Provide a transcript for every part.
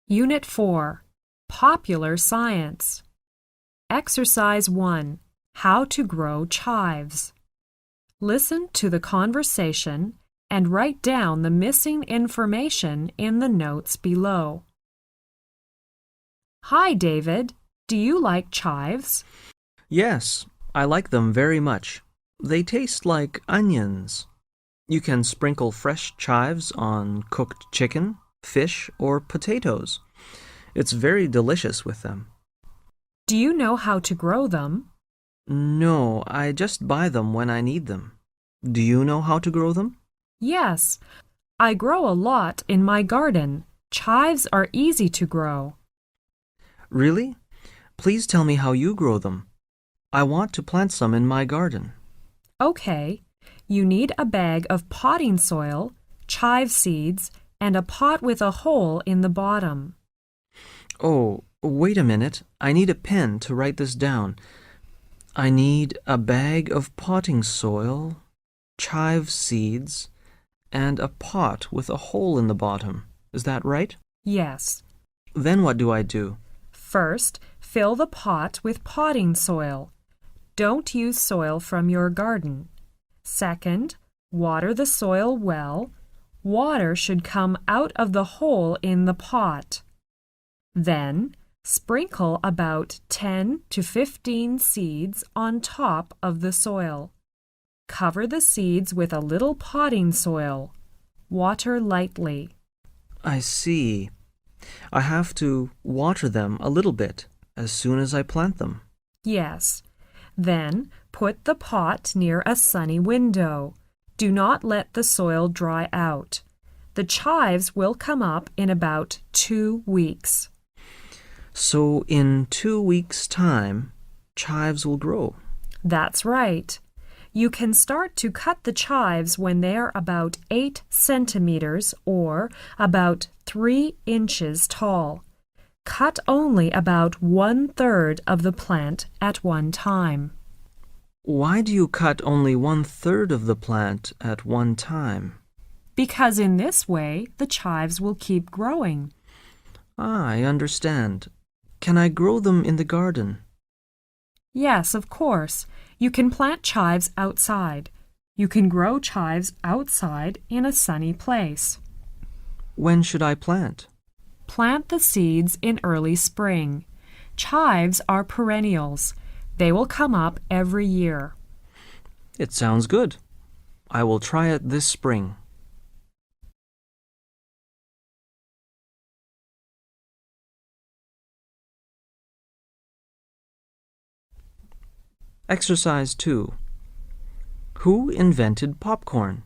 Unit 4, Popular Science. Exercise 1, How to Grow Chives. Listen to the conversation and write down the missing information in the notes below. Hi, David. Do you like chives? Yes, I like them very much. They taste like onions. You can sprinkle fresh chives on cooked chicken, fish, or potatoes. It's very delicious with them. Do you know how to grow them? No, I just buy them when I need them. Do you know how to grow them? Yes, I grow a lot in my garden. Chives are easy to grow. Really? Please tell me how you grow them. I want to plant some in my garden. Okay, you need a bag of potting soil, chive seeds, and a pot with a hole in the bottom. Oh, wait a minute. I need a pen to write this down. I need a bag of potting soil, chive seeds, and a pot with a hole in the bottom. Is that right? Yes. Then what do I do? First, fill the pot with potting soil. Don't use soil from your garden. Second, water the soil well. Water should come out of the hole in the pot. Then, sprinkle about 10 to 15 seeds on top of the soil. Cover the seeds with a little potting soil. Water lightly. I see. I have to water them a little bit as soon as I plant them. Yes. Then, put the pot near a sunny window. Do not let the soil dry out. The chives will come up in about 2 weeks. So in 2 weeks' time, chives will grow. That's right. You can start to cut the chives when they're about 8 centimeters or about 3 inches tall. Cut only about 1/3 of the plant at one time. Why do you cut only 1/3 of the plant at one time? Because in this way, the chives will keep growing. I understand. Can I grow them in the garden? Yes, of course. You can plant chives outside. You can grow chives outside in a sunny place. When should I plant? Plant the seeds in early spring. Chives are perennials. They will come up every year. It sounds good. I will try it this spring. Exercise 2. Who invented popcorn?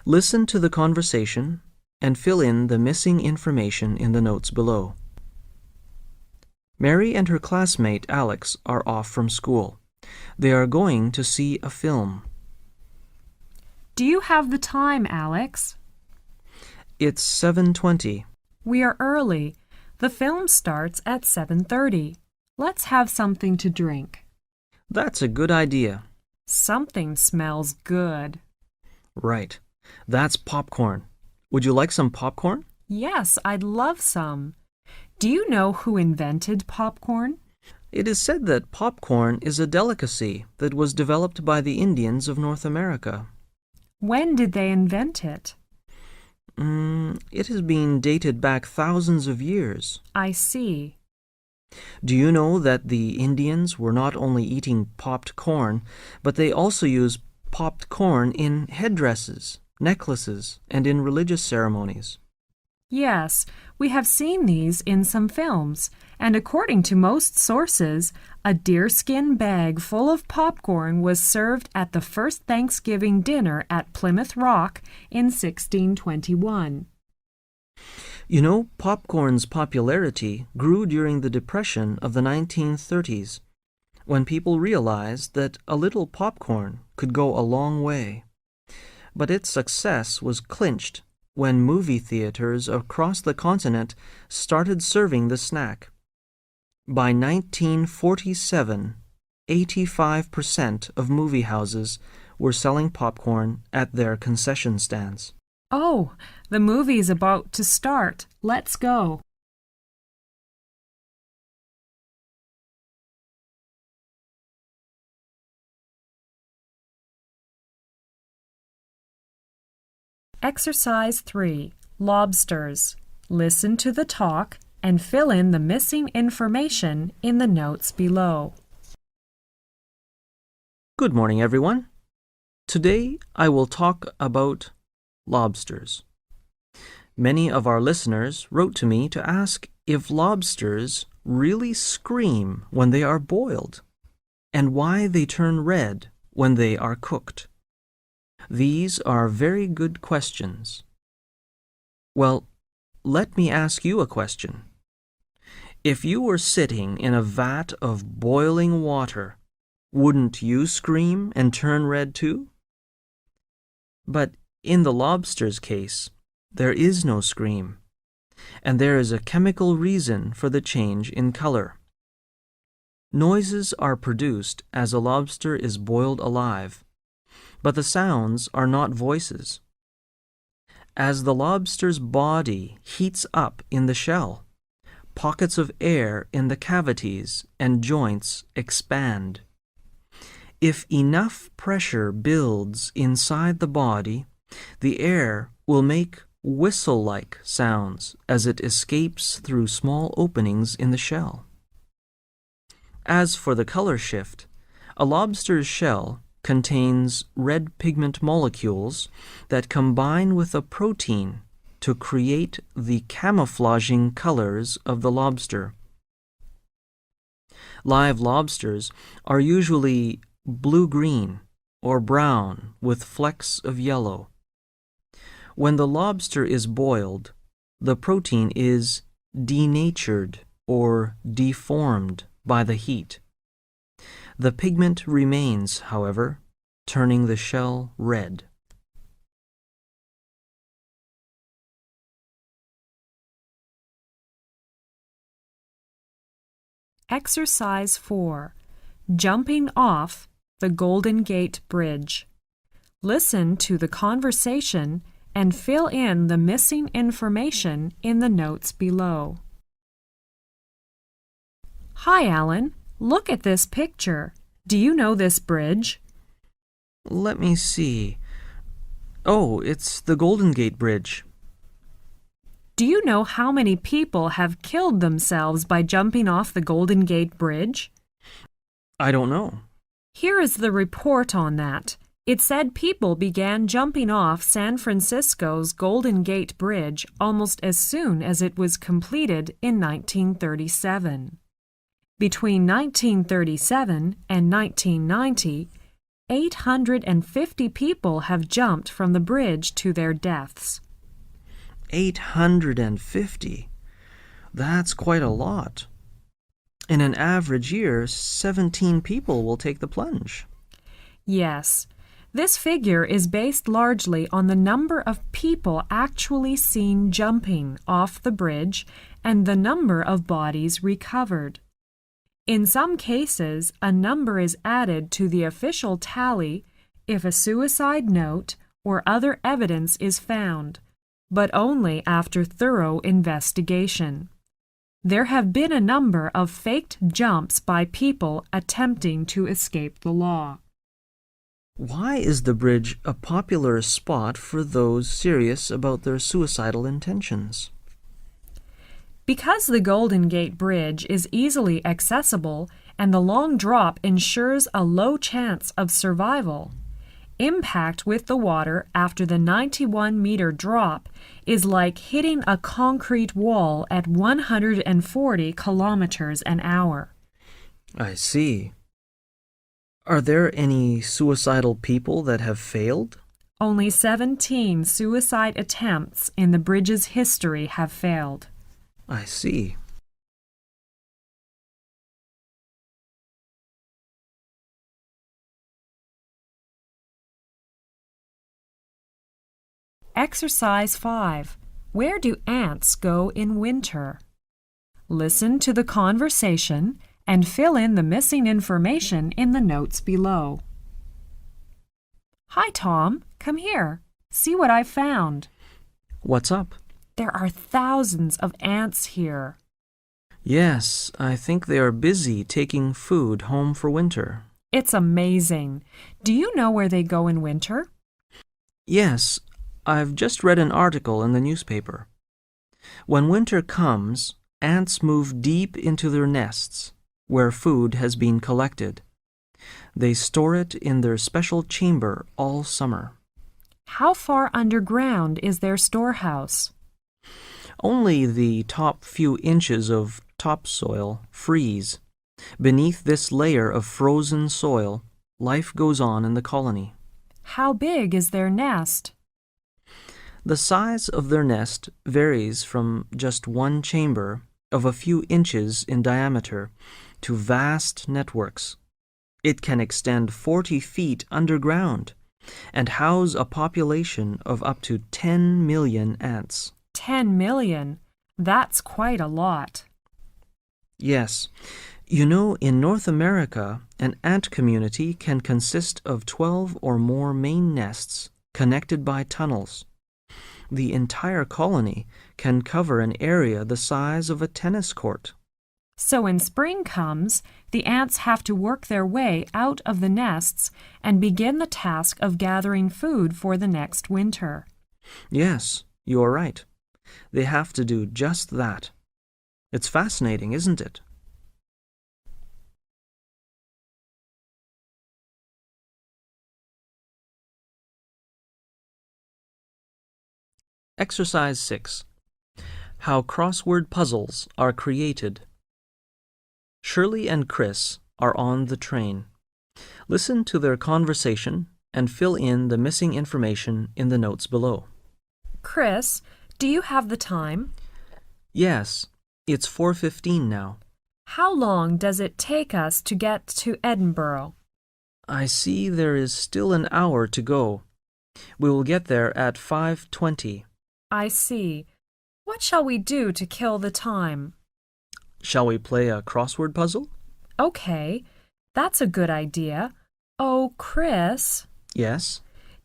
Listen to the conversation and fill in the missing information in the notes below. Mary and her classmate Alex are off from school. They are going to see a film. Do you have the time, Alex? It's 7:20. We are early. The film starts at 7:30. Let's have something to drink. That's a good idea. Something smells good. Right. That's popcorn. Would you like some popcorn? Yes, I'd love some. Do you know who invented popcorn? It is said that popcorn is a delicacy that was developed by the Indians of North America. When did they invent it? It has been dated back thousands of years. I see. Do you know that the Indians were not only eating popped corn, but they also used popped corn in headdresses, necklaces, and in religious ceremonies? Yes, we have seen these in some films, and according to most sources, a deerskin bag full of popcorn was served at the first Thanksgiving dinner at Plymouth Rock in 1621. You know, popcorn's popularity grew during the Depression of the 1930s, when people realized that a little popcorn could go a long way. But its success was clinched when movie theaters across the continent started serving the snack. By 1947, 85% of movie houses were selling popcorn at their concession stands. Oh, the movie's about to start. Let's go. Exercise 3. Lobsters. Listen to the talk and fill in the missing information in the notes below. Good morning, everyone. Today I will talk about lobsters. Many of our listeners wrote to me to ask if lobsters really scream when they are boiled and why they turn red when they are cooked. These are very good questions. Well, let me ask you a question. If you were sitting in a vat of boiling water, wouldn't you scream and turn red too? But in the lobster's case, there is no scream, and there is a chemical reason for the change in color. Noises are produced as a lobster is boiled alive, but the sounds are not voices. As the lobster's body heats up in the shell, pockets of air in the cavities and joints expand. If enough pressure builds inside the body, the air will make whistle-like sounds as it escapes through small openings in the shell. As for the color shift, a lobster's shell contains red pigment molecules that combine with a protein to create the camouflaging colors of the lobster. Live lobsters are usually blue-green or brown with flecks of yellow. When the lobster is boiled, the protein is denatured or deformed by the heat. The pigment remains, however, turning the shell red. Exercise 4. Jumping off the Golden Gate Bridge. Listen to the conversation and fill in the missing information in the notes below. Hi, Alan. Look at this picture. Do you know this bridge? Let me see. Oh, it's the Golden Gate Bridge. Do you know how many people have killed themselves by jumping off the Golden Gate Bridge? I don't know. Here is the report on that. It said people began jumping off San Francisco's Golden Gate Bridge almost as soon as it was completed in 1937. Between 1937 and 1990, 850 people have jumped from the bridge to their deaths. 850? That's quite a lot. In an average year, 17 people will take the plunge. Yes. This figure is based largely on the number of people actually seen jumping off the bridge and the number of bodies recovered. In some cases, a number is added to the official tally if a suicide note or other evidence is found, but only after thorough investigation. There have been a number of faked jumps by people attempting to escape the law. Why is the bridge a popular spot for those serious about their suicidal intentions? Because the Golden Gate Bridge is easily accessible and the long drop ensures a low chance of survival, impact with the water after the 91-meter drop is like hitting a concrete wall at 140 kilometers an hour. I see. Are there any suicidal people that have failed? Only 17 suicide attempts in the bridge's history have failed. I see. Exercise 5. Where do ants go in winter? Listen to the conversation and fill in the missing information in the notes below. Hi, Tom. Come here. See what I found. What's up? There are thousands of ants here. Yes, I think they are busy taking food home for winter. It's amazing. Do you know where they go in winter? Yes, I've just read an article in the newspaper. When winter comes, ants move deep into their nests, where food has been collected. They store it in their special chamber all summer. How far underground is their storehouse? Only the top few inches of topsoil freeze. Beneath this layer of frozen soil, life goes on in the colony. How big is their nest? The size of their nest varies from just one chamber of a few inches in diameter to vast networks. It can extend 40 feet underground and house a population of up to 10 million ants. 10 million. That's quite a lot. Yes. You know, in North America, an ant community can consist of 12 or more main nests connected by tunnels. The entire colony can cover an area the size of a tennis court. So when spring comes, the ants have to work their way out of the nests and begin the task of gathering food for the next winter. Yes, you are right. They have to do just that. It's fascinating, isn't it? Exercise 6. How crossword puzzles are created. Shirley and Chris are on the train. Listen to their conversation and fill in the missing information in the notes below. Chris, do you have the time? Yes, it's 4:15 now. How long does it take us to get to Edinburgh? I see there is still an hour to go. We will get there at 5:20. I see. What shall we do to kill the time? Shall we play a crossword puzzle? Okay, that's a good idea. Oh, Chris, Yes.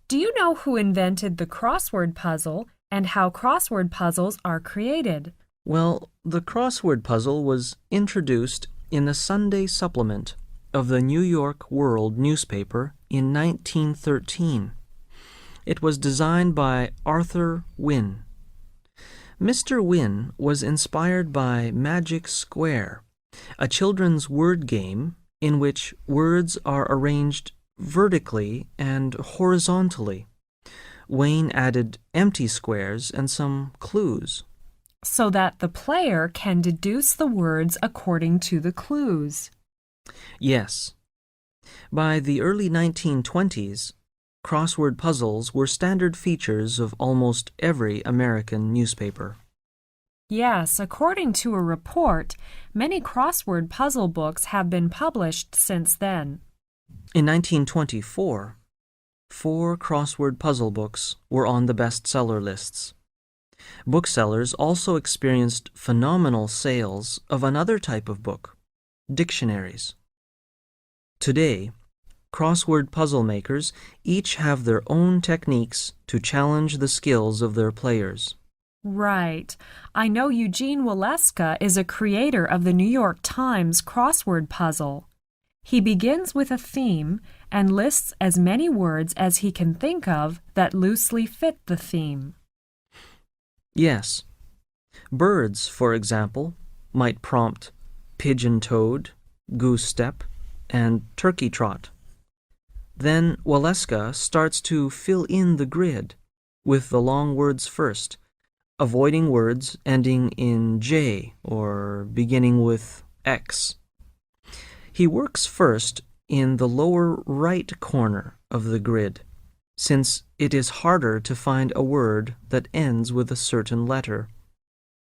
do you know who invented the crossword puzzle and how crossword puzzles are created? Well, the crossword puzzle was introduced in the Sunday supplement of the New York World newspaper in 1913. It was designed by Arthur Wynne. Mr. Wynne was inspired by Magic Square, a children's word game in which words are arranged vertically and horizontally. Wayne added empty squares and some clues. So that the player can deduce the words according to the clues. Yes. By the early 1920s, crossword puzzles were standard features of almost every American newspaper. Yes, according to a report, many crossword puzzle books have been published since then. In 1924, 4 crossword puzzle books were on the bestseller lists. Booksellers also experienced phenomenal sales of another type of book, dictionaries. Today, crossword puzzle makers each have their own techniques to challenge the skills of their players. Right. I know Eugene Waleska is a creator of the New York Times crossword puzzle. He begins with a theme and lists as many words as he can think of that loosely fit the theme. Yes. Birds, for example, might prompt pigeon-toed, goose-step, and turkey-trot. Then Waleska starts to fill in the grid with the long words first, avoiding words ending in J or beginning with X. He works first in the lower right corner of the grid, since it is harder to find a word that ends with a certain letter.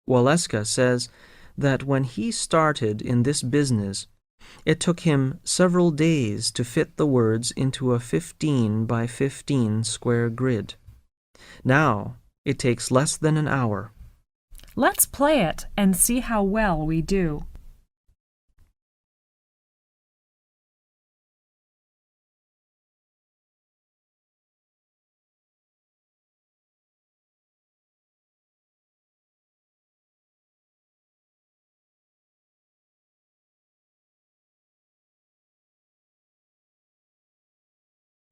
Waleska says that when he started in this business, it took him several days to fit the words into a 15 by 15 square grid. Now, it takes less than an hour. Let's play it and see how well we do.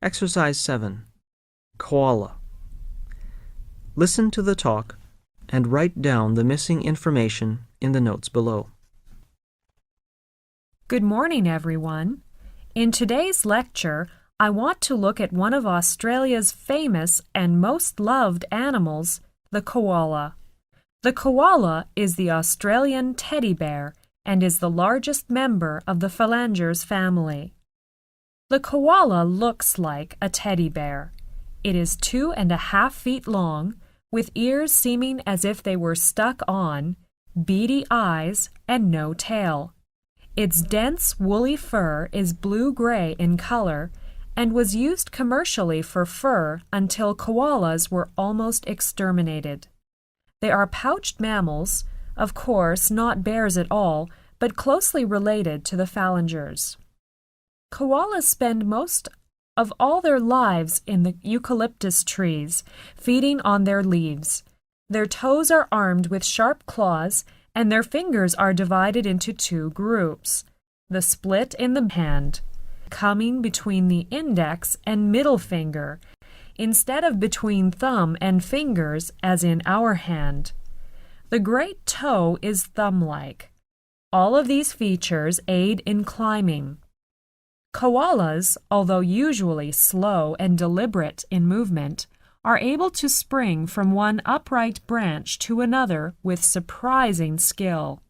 Exercise 7. Koala. Listen to the talk and write down the missing information in the notes below. Good morning, everyone. In today's lecture, I want to look at one of Australia's famous and most loved animals, the koala. The koala is the Australian teddy bear and is the largest member of the phalangers family. The koala looks like a teddy bear. It is 2.5 feet long, with ears seeming as if they were stuck on, beady eyes, and no tail. Its dense, woolly fur is blue-gray in color and was used commercially for fur until koalas were almost exterminated. They are pouched mammals, of course not bears at all, but closely related to the phalangers. Koalas spend most of all their lives in the eucalyptus trees, feeding on their leaves. Their toes are armed with sharp claws, and their fingers are divided into 2 groups. The split in the hand, coming between the index and middle finger, instead of between thumb and fingers as in our hand. The great toe is thumb-like. All of these features aid in climbing. Koalas, although usually slow and deliberate in movement, are able to spring from one upright branch to another with surprising skill.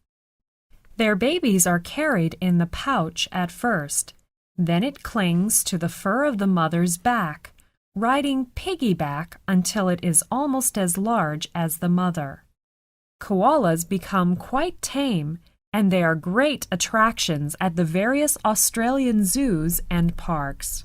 Their babies are carried in the pouch at first. Then it clings to the fur of the mother's back, riding piggyback until it is almost as large as the mother. Koalas become quite tame, and they are great attractions at the various Australian zoos and parks.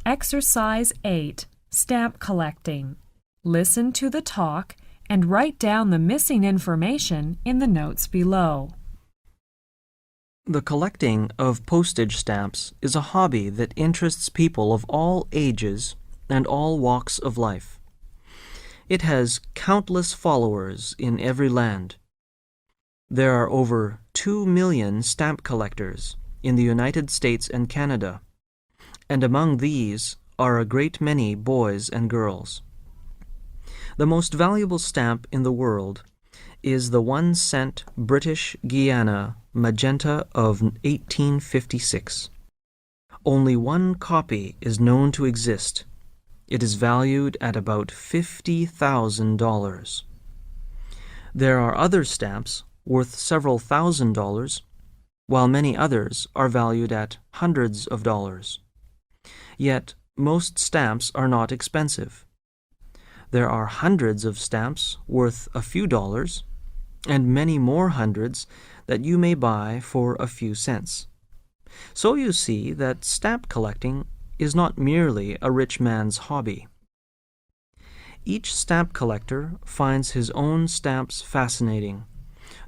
Exercise 8. Stamp collecting. Listen to the talk and write down the missing information in the notes below. The collecting of postage stamps is a hobby that interests people of all ages and all walks of life. It has countless followers in every land. There are over 2 million stamp collectors in the United States and Canada, and among these are a great many boys and girls. The most valuable stamp in the world is the 1-cent British Guiana magenta of 1856. Only one copy is known to exist. It is valued at about $50,000. There are other stamps worth several $1,000s, while many others are valued at hundreds of dollars. Yet most stamps are not expensive. There are hundreds of stamps worth a few dollars, and many more hundreds that you may buy for a few cents. So you see that stamp collecting is not merely a rich man's hobby. Each stamp collector finds his own stamps fascinating,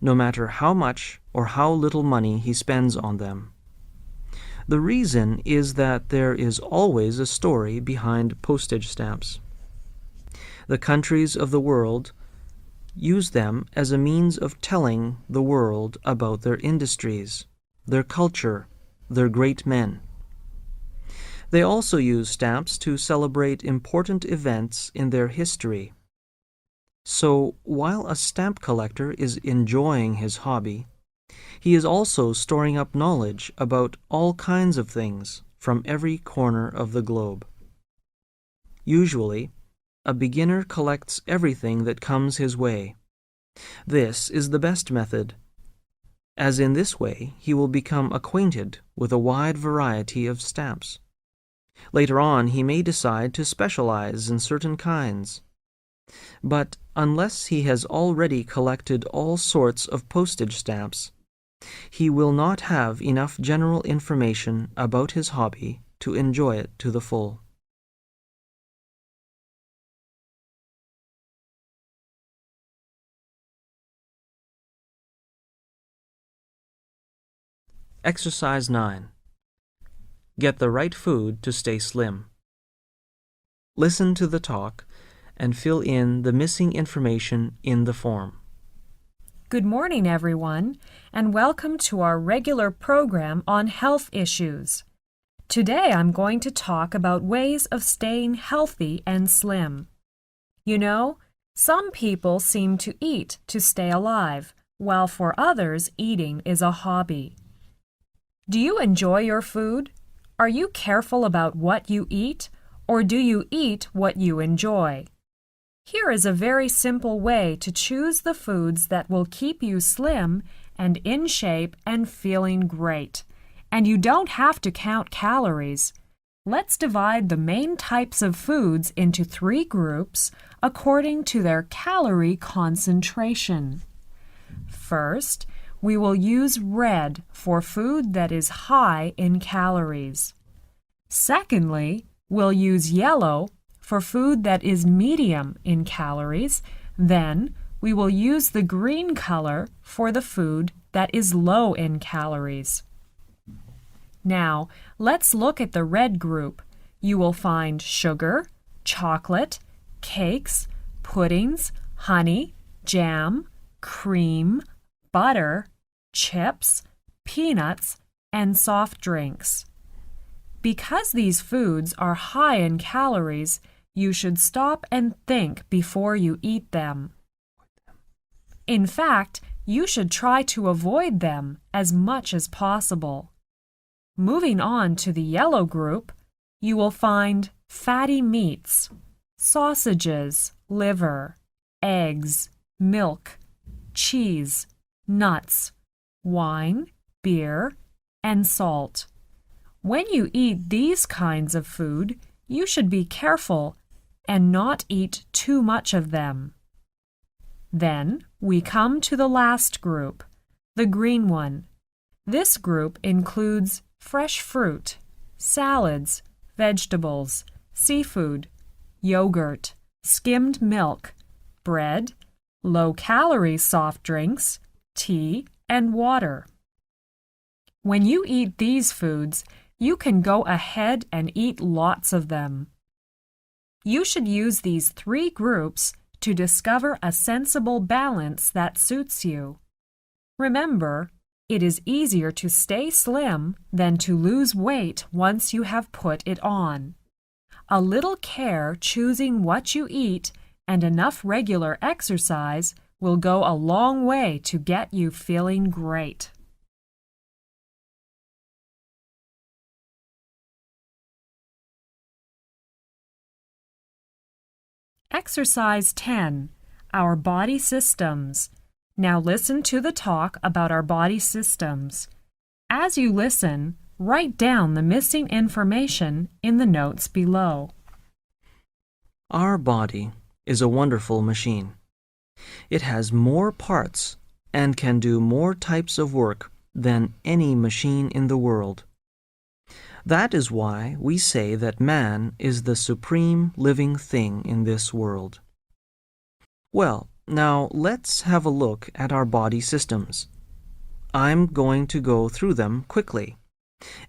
no matter how much or how little money he spends on them. The reason is that there is always a story behind postage stamps. The countries of the world use them as a means of telling the world about their industries, their culture, their great men. They also use stamps to celebrate important events in their history. So, while a stamp collector is enjoying his hobby, he is also storing up knowledge about all kinds of things from every corner of the globe. Usually, a beginner collects everything that comes his way. This is the best method, as in this way he will become acquainted with a wide variety of stamps. Later on, he may decide to specialize in certain kinds. But unless he has already collected all sorts of postage stamps, he will not have enough general information about his hobby to enjoy it to the full. Exercise 9. Get the right food to stay slim. Listen to the talk and fill in the missing information in the form. Good morning, everyone, and welcome to our regular program on health issues. Today I'm going to talk about ways of staying healthy and slim. You know, some people seem to eat to stay alive, while for others eating is a hobby. Do you enjoy your food? Are you careful about what you eat, or do you eat what you enjoy? Here is a very simple way to choose the foods that will keep you slim and in shape and feeling great. And you don't have to count calories. Let's divide the main types of foods into 3 groups according to their calorie concentration. First, we will use red for food that is high in calories. Secondly, we'll use yellow for food that is medium in calories. Then, we will use the green color for the food that is low in calories. Now, let's look at the red group. You will find sugar, chocolate, cakes, puddings, honey, jam, cream, butter, chips, peanuts, and soft drinks. Because these foods are high in calories, you should stop and think before you eat them. In fact, you should try to avoid them as much as possible. Moving on to the yellow group, you will find fatty meats, sausages, liver, eggs, milk, cheese, nuts, wine, beer, and salt. When you eat these kinds of food, you should be careful and not eat too much of them. Then we come to the last group, the green one. This group includes fresh fruit, salads, vegetables, seafood, yogurt, skimmed milk, bread, low-calorie soft drinks, tea, and water. When you eat these foods, you can go ahead and eat lots of them. You should use these 3 groups to discover a sensible balance that suits you. Remember, it is easier to stay slim than to lose weight once you have put it on. A little care choosing what you eat and enough regular exercise will go a long way to get you feeling great. Exercise 10. Our body systems. Now listen to the talk about our body systems. As you listen, write down the missing information in the notes below. Our body is a wonderful machine. It has more parts and can do more types of work than any machine in the world. That is why we say that man is the supreme living thing in this world. Well, now let's have a look at our body systems. I'm going to go through them quickly,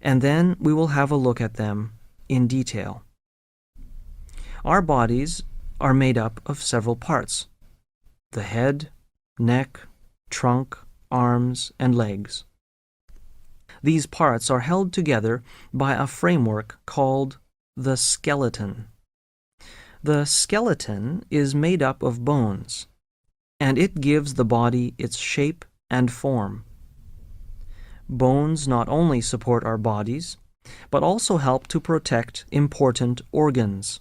and then we will have a look at them in detail. Our bodies are made up of several parts: the head, neck, trunk, arms, and legs. These parts are held together by a framework called the skeleton. The skeleton is made up of bones, and it gives the body its shape and form. Bones not only support our bodies, but also help to protect important organs.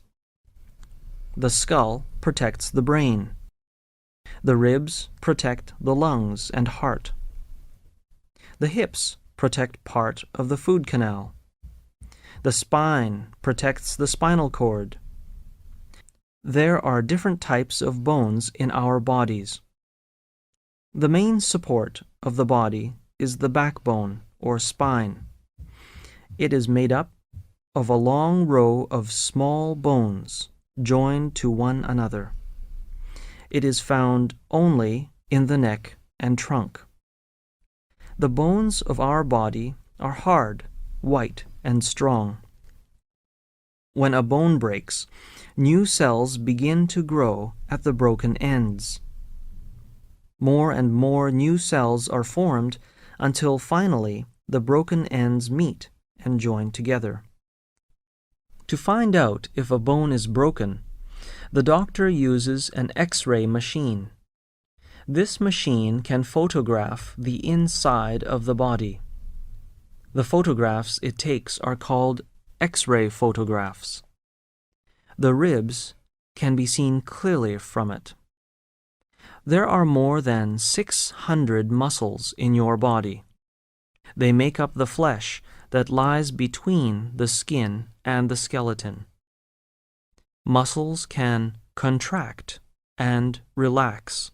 The skull protects the brain. The ribs protect the lungs and heart. The hips protect part of the food canal. The spine protects the spinal cord. There are different types of bones in our bodies. The main support of the body is the backbone or spine. It is made up of a long row of small bones joined to one another. It is found only in the neck and trunk. The bones of our body are hard, white, and strong. When a bone breaks, new cells begin to grow at the broken ends. More and more new cells are formed until finally the broken ends meet and join together. To find out if a bone is broken, the doctor uses an X-ray machine. This machine can photograph the inside of the body. The photographs it takes are called X-ray photographs. The ribs can be seen clearly from it. There are more than 600 muscles in your body. They make up the flesh that lies between the skin and the skeleton. Muscles can contract and relax.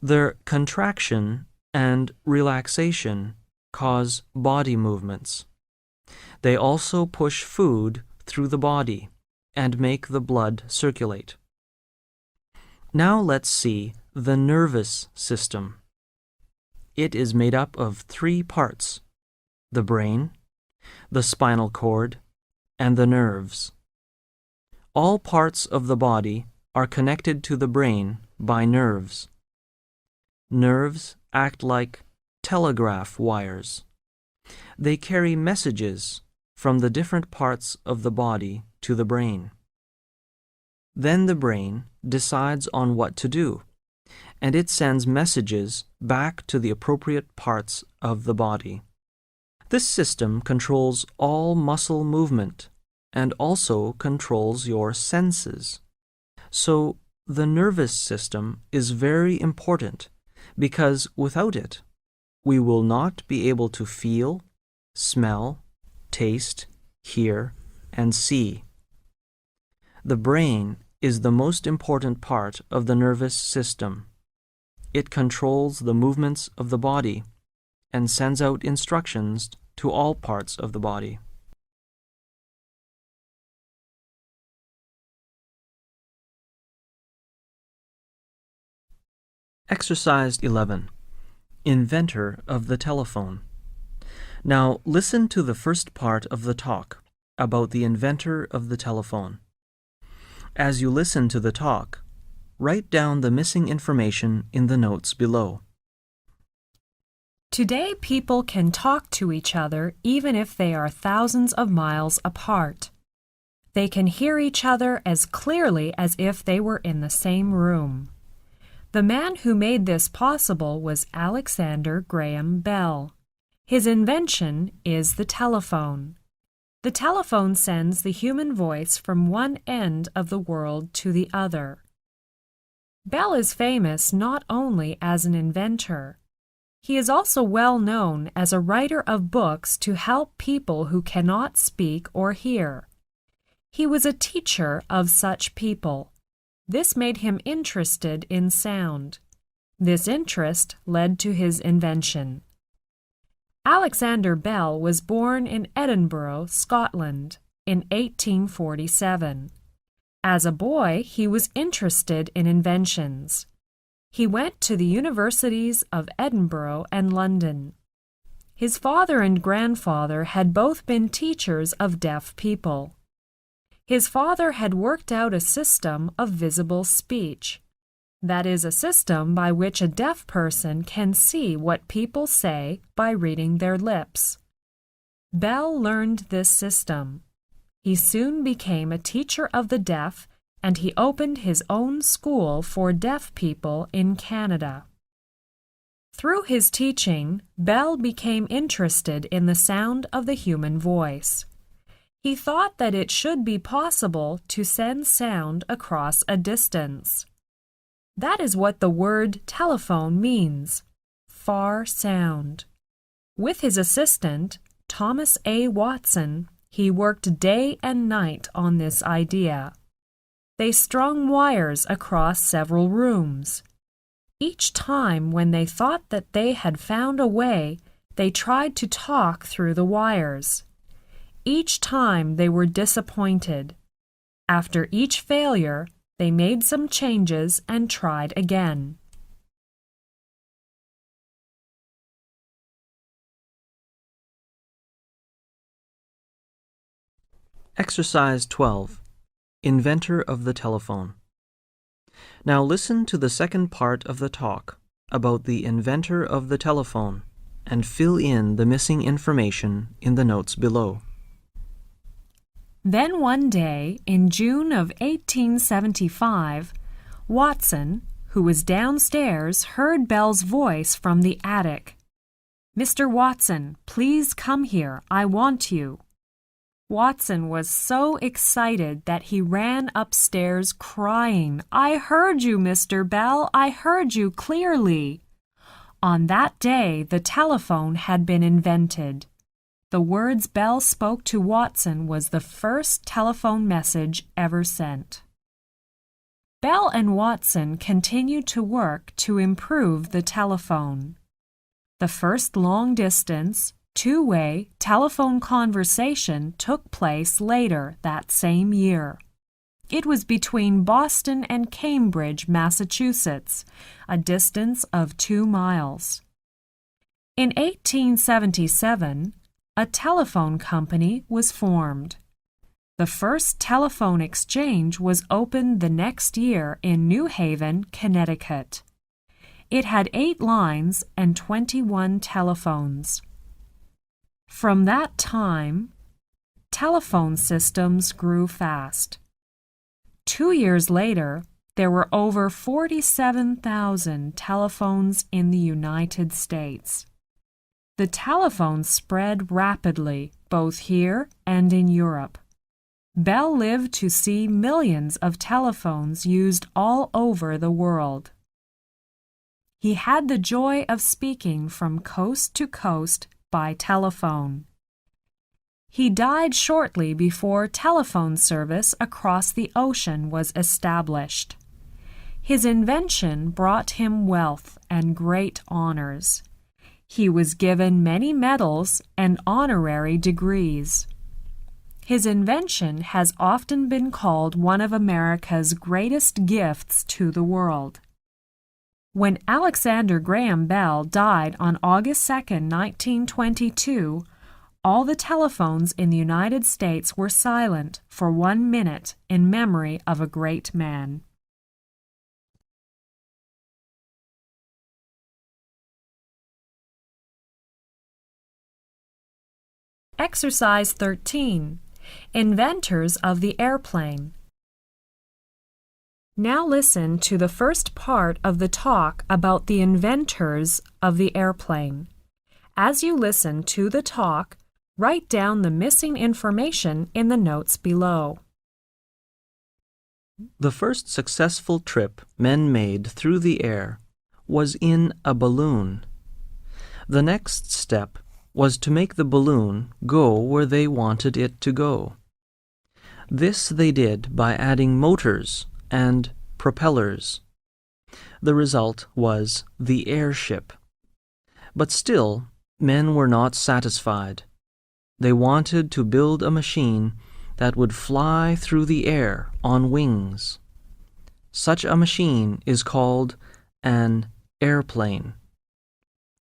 Their contraction and relaxation cause body movements. They also push food through the body and make the blood circulate. Now let's see the nervous system. It is made up of 3 parts: the brain, the spinal cord, and the nerves. All parts of the body are connected to the brain by nerves. Nerves act like telegraph wires. They carry messages from the different parts of the body to the brain. Then the brain decides on what to do, and it sends messages back to the appropriate parts of the body. This system controls all muscle movement and also controls your senses. So the nervous system is very important because without it, we will not be able to feel, smell, taste, hear, and see. The brain is the most important part of the nervous system. It controls the movements of the body and sends out instructions to all parts of the body. Exercise 11. Inventor of the telephone. Now listen to the first part of the talk about the inventor of the telephone. As you listen to the talk, write down the missing information in the notes below. Today, people can talk to each other even if they are thousands of miles apart. They can hear each other as clearly as if they were in the same room. The man who made this possible was Alexander Graham Bell. His invention is the telephone. The telephone sends the human voice from one end of the world to the other. Bell is famous not only as an inventor. He is also well known as a writer of books to help people who cannot speak or hear. He was a teacher of such people. This made him interested in sound. This interest led to his invention. Alexander Bell was born in Edinburgh, Scotland, in 1847. As a boy, he was interested in inventions. He went to the universities of Edinburgh and London. His father and grandfather had both been teachers of deaf people. His father had worked out a system of visible speech. That is a system by which a deaf person can see what people say by reading their lips. Bell learned this system. He soon became a teacher of the deaf, and he opened his own school for deaf people in Canada. Through his teaching, Bell became interested in the sound of the human voice. He thought that it should be possible to send sound across a distance. That is what the word telephone means, far sound. With his assistant, Thomas A. Watson, he worked day and night on this idea. They strung wires across several rooms. Each time when they thought that they had found a way, they tried to talk through the wires. Each time they were disappointed. After each failure, they made some changes and tried again. Exercise 12. Inventor of the telephone. Now listen to the second part of the talk about the inventor of the telephone and fill in the missing information in the notes below. Then one day, in June of 1875, Watson, who was downstairs, heard Bell's voice from the attic. "Mr. Watson, please come here. I want you." Watson was so excited that he ran upstairs crying, "I heard you, Mr. Bell. I heard you clearly." On that day, the telephone had been invented. The words Bell spoke to Watson was the first telephone message ever sent. Bell and Watson continued to work to improve the telephone. The first long-distance, two-way telephone conversation took place later that same year. It was between Boston and Cambridge, Massachusetts, a distance of 2 miles. In 1877, a telephone company was formed. The first telephone exchange was opened the next year in New Haven, Connecticut. It had 8 lines and 21 telephones. From that time, telephone systems grew fast. 2 years later, there were over 47,000 telephones in the United States. The telephone spread rapidly, both here and in Europe. Bell lived to see millions of telephones used all over the world. He had the joy of speaking from coast to coast by telephone. He died shortly before telephone service across the ocean was established. His invention brought him wealth and great honors. He was given many medals and honorary degrees. His invention has often been called one of America's greatest gifts to the world. When Alexander Graham Bell died on August 2, 1922, all the telephones in the United States were silent for 1 minute in memory of a great man. Exercise 13. Inventors of the airplane. Now listen to the first part of the talk about the inventors of the airplane. As you listen to the talk, write down the missing information in the notes below. The first successful trip men made through the air was in a balloon. The next step was to make the balloon go where they wanted it to go. This they did by adding motors and propellers. The result was the airship. But still, men were not satisfied. They wanted to build a machine that would fly through the air on wings. Such a machine is called an airplane.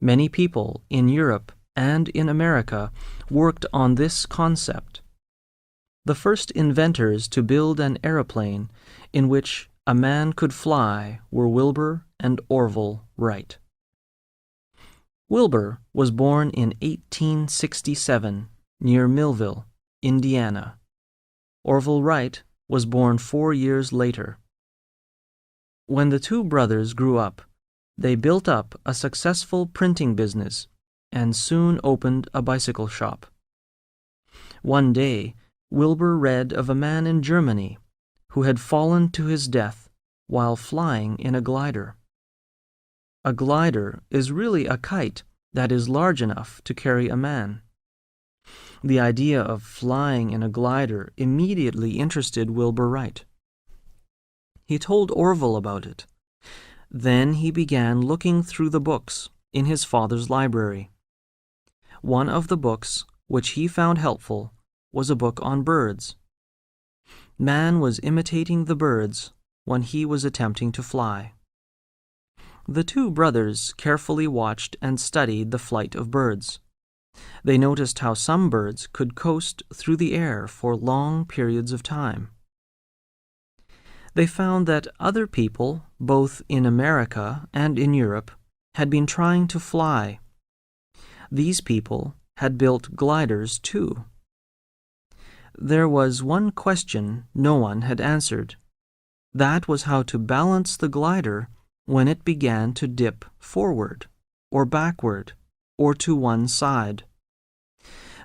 Many people in Europe and in America worked on this concept. The first inventors to build an aeroplane in which a man could fly were Wilbur and Orville Wright. Wilbur was born in 1867 near Millville, Indiana. Orville Wright was born 4 years later. When the two brothers grew up, they built up a successful printing business and soon opened a bicycle shop. One day, Wilbur read of a man in Germany who had fallen to his death while flying in a glider. A glider is really a kite that is large enough to carry a man. The idea of flying in a glider immediately interested Wilbur Wright. He told Orville about it. Then he began looking through the books in his father's library. One of the books, which he found helpful, was a book on birds. Man was imitating the birds when he was attempting to fly. The two brothers carefully watched and studied the flight of birds. They noticed how some birds could coast through the air for long periods of time. They found that other people, both in America and in Europe, had been trying to fly. These people had built gliders too. There was one question no one had answered. That was how to balance the glider when it began to dip forward, or backward, or to one side.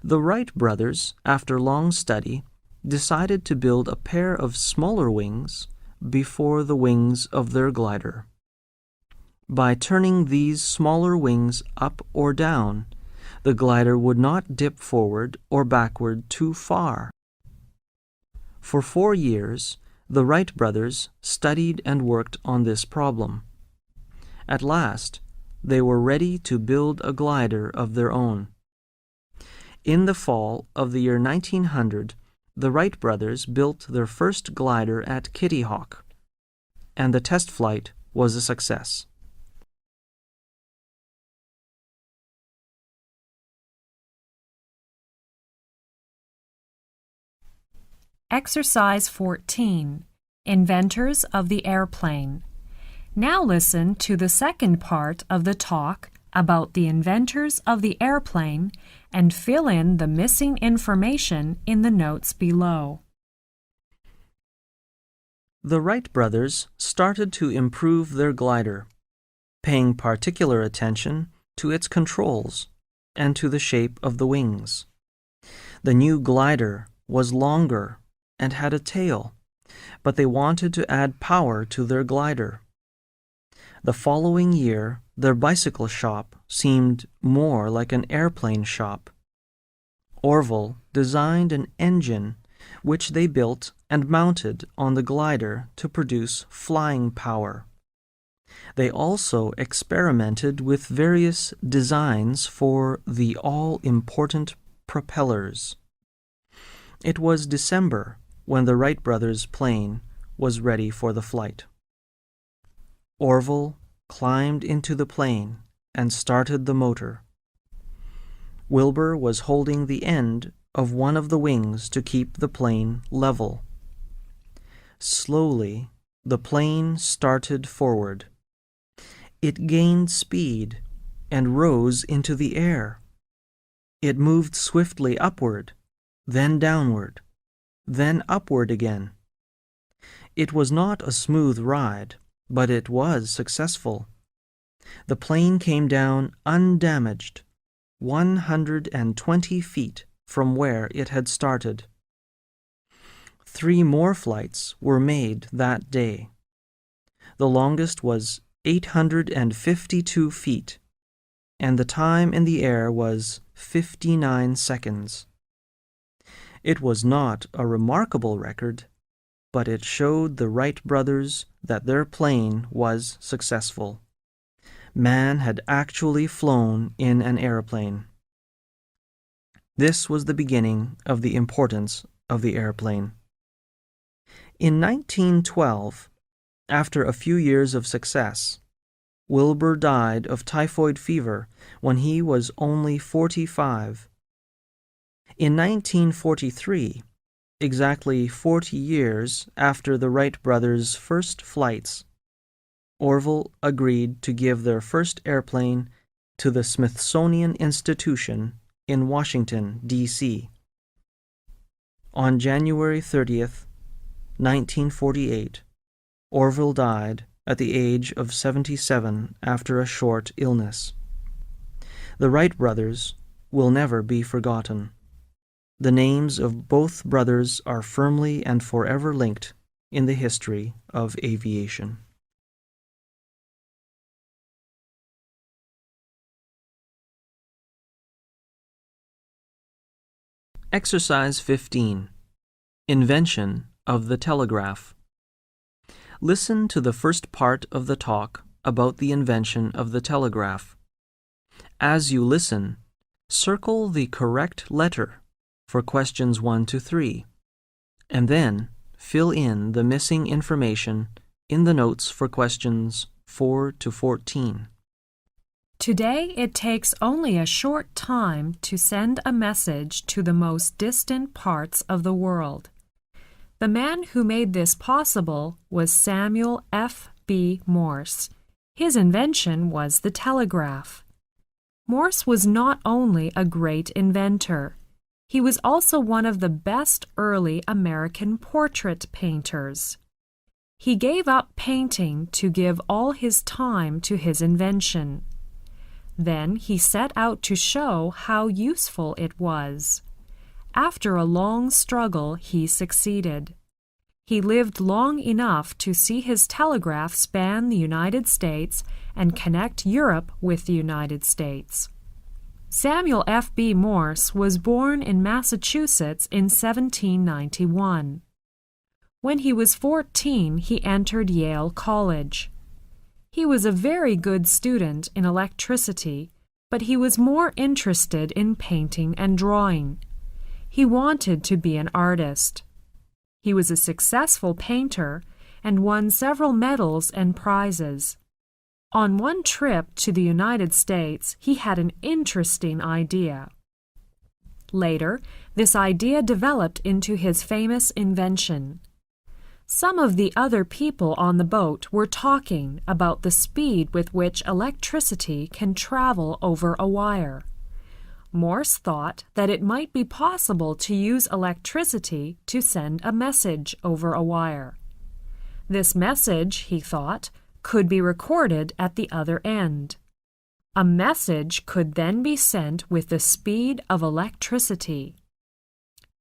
The Wright brothers, after long study, decided to build a pair of smaller wings before the wings of their glider. By turning these smaller wings up or down, the glider would not dip forward or backward too far. For 4 years, the Wright brothers studied and worked on this problem. At last, they were ready to build a glider of their own. In the fall of the year 1900, the Wright brothers built their first glider at Kitty Hawk, and the test flight was a success. Exercise 14. Inventors of the airplane. Now listen to the second part of the talk about the inventors of the airplane and fill in the missing information in the notes below. The Wright brothers started to improve their glider, paying particular attention to its controls and to the shape of the wings. The new glider was longer and had a tail, but they wanted to add power to their glider. The following year, their bicycle shop seemed more like an airplane shop. Orville designed an engine which they built and mounted on the glider to produce flying power. They also experimented with various designs for the all-important propellers. It was December when the Wright brothers' plane was ready for the flight. Orville climbed into the plane and started the motor. Wilbur was holding the end of one of the wings to keep the plane level. Slowly, the plane started forward. It gained speed and rose into the air. It moved swiftly upward, then downward, then upward again. It was not a smooth ride, but it was successful. The plane came down undamaged, 120 feet from where it had started. 3 more flights were made that day. The longest was 852 feet, and the time in the air was 59 seconds. It was not a remarkable record, but it showed the Wright brothers that their plane was successful. Man had actually flown in an airplane. This was the beginning of the importance of the airplane. In 1912, after a few years of success, Wilbur died of typhoid fever when he was only 45. In 1943, exactly 40 years after the Wright brothers' first flights, Orville agreed to give their first airplane to the Smithsonian Institution in Washington, D.C. On January 30th, 1948, Orville died at the age of 77 after a short illness. The Wright brothers will never be forgotten. The names of both brothers are firmly and forever linked in the history of aviation. Exercise 15. Invention of the telegraph. Listen to the first part of the talk about the invention of the telegraph. As you listen, circle the correct letter for questions 1 to 3, and then fill in the missing information in the notes for questions 4 to 14. Today it takes only a short time to send a message to the most distant parts of the world. The man who made this possible was Samuel F.B. Morse. His invention was the telegraph. Morse was not only a great inventor, he was also one of the best early American portrait painters. He gave up painting to give all his time to his invention. Then he set out to show how useful it was. After a long struggle, he succeeded. He lived long enough to see his telegraph span the United States and connect Europe with the United States. Samuel F.B. Morse was born in Massachusetts in 1791. When he was 14, he entered Yale College. He was a very good student in electricity, but he was more interested in painting and drawing. He wanted to be an artist. He was a successful painter and won several medals and prizes. On one trip to the United States, he had an interesting idea. Later, this idea developed into his famous invention. Some of the other people on the boat were talking about the speed with which electricity can travel over a wire. Morse thought that it might be possible to use electricity to send a message over a wire. This message, he thought, could be recorded at the other end. A message could then be sent with the speed of electricity.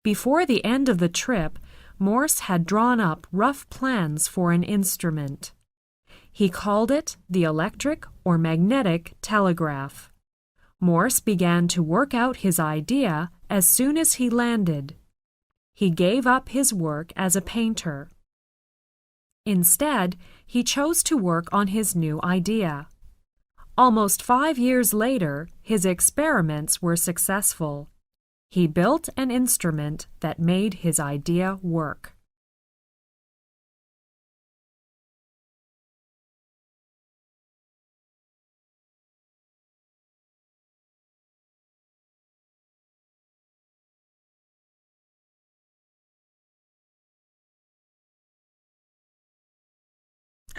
Before the end of the trip, Morse had drawn up rough plans for an instrument. He called it the electric or magnetic telegraph. Morse began to work out his idea as soon as he landed. He gave up his work as a painter. Instead, he chose to work on his new idea. Almost 5 years later, his experiments were successful. He built an instrument that made his idea work.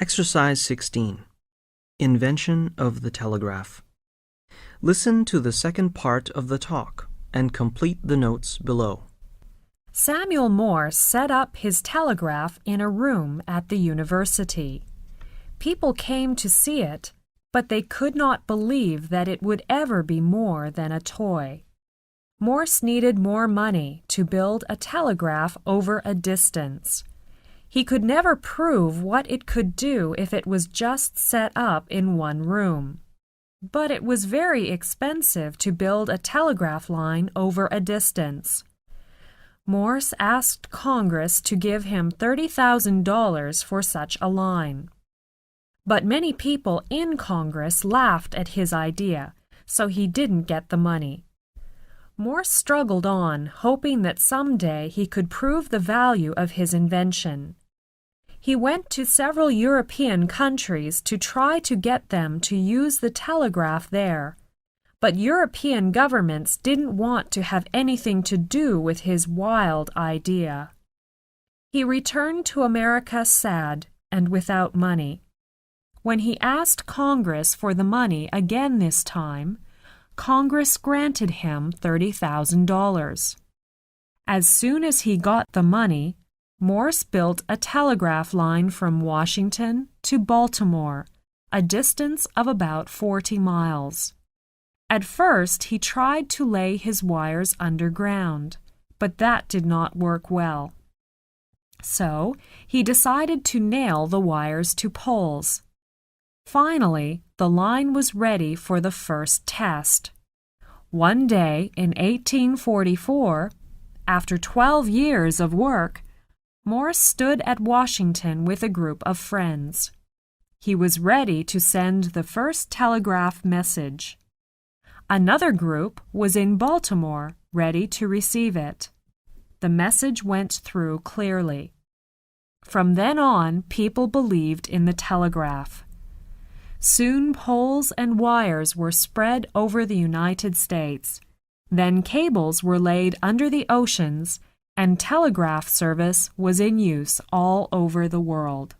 Exercise 16. Invention of the telegraph. Listen to the second part of the talk and complete the notes below. Samuel Morse set up his telegraph in a room at the university. People came to see it, but they could not believe that it would ever be more than a toy. Morse needed more money to build a telegraph over a distance. He could never prove what it could do if it was just set up in one room. But it was very expensive to build a telegraph line over a distance. Morse asked Congress to give him $30,000 for such a line. But many people in Congress laughed at his idea, so he didn't get the money. Morse struggled on, hoping that someday he could prove the value of his invention. He went to several European countries to try to get them to use the telegraph there, but European governments didn't want to have anything to do with his wild idea. He returned to America sad and without money. When he asked Congress for the money again this time, Congress granted him $30,000. As soon as he got the money, Morse built a telegraph line from Washington to Baltimore, a distance of about 40 miles. At first, he tried to lay his wires underground, but that did not work well. So, he decided to nail the wires to poles. Finally, the line was ready for the first test. One day in 1844, after 12 years of work, Morse stood at Washington with a group of friends. He was ready to send the first telegraph message. Another group was in Baltimore, ready to receive it. The message went through clearly. From then on, people believed in the telegraph. Soon poles and wires were spread over the United States. Then cables were laid under the oceans, and telegraph service was in use all over the world.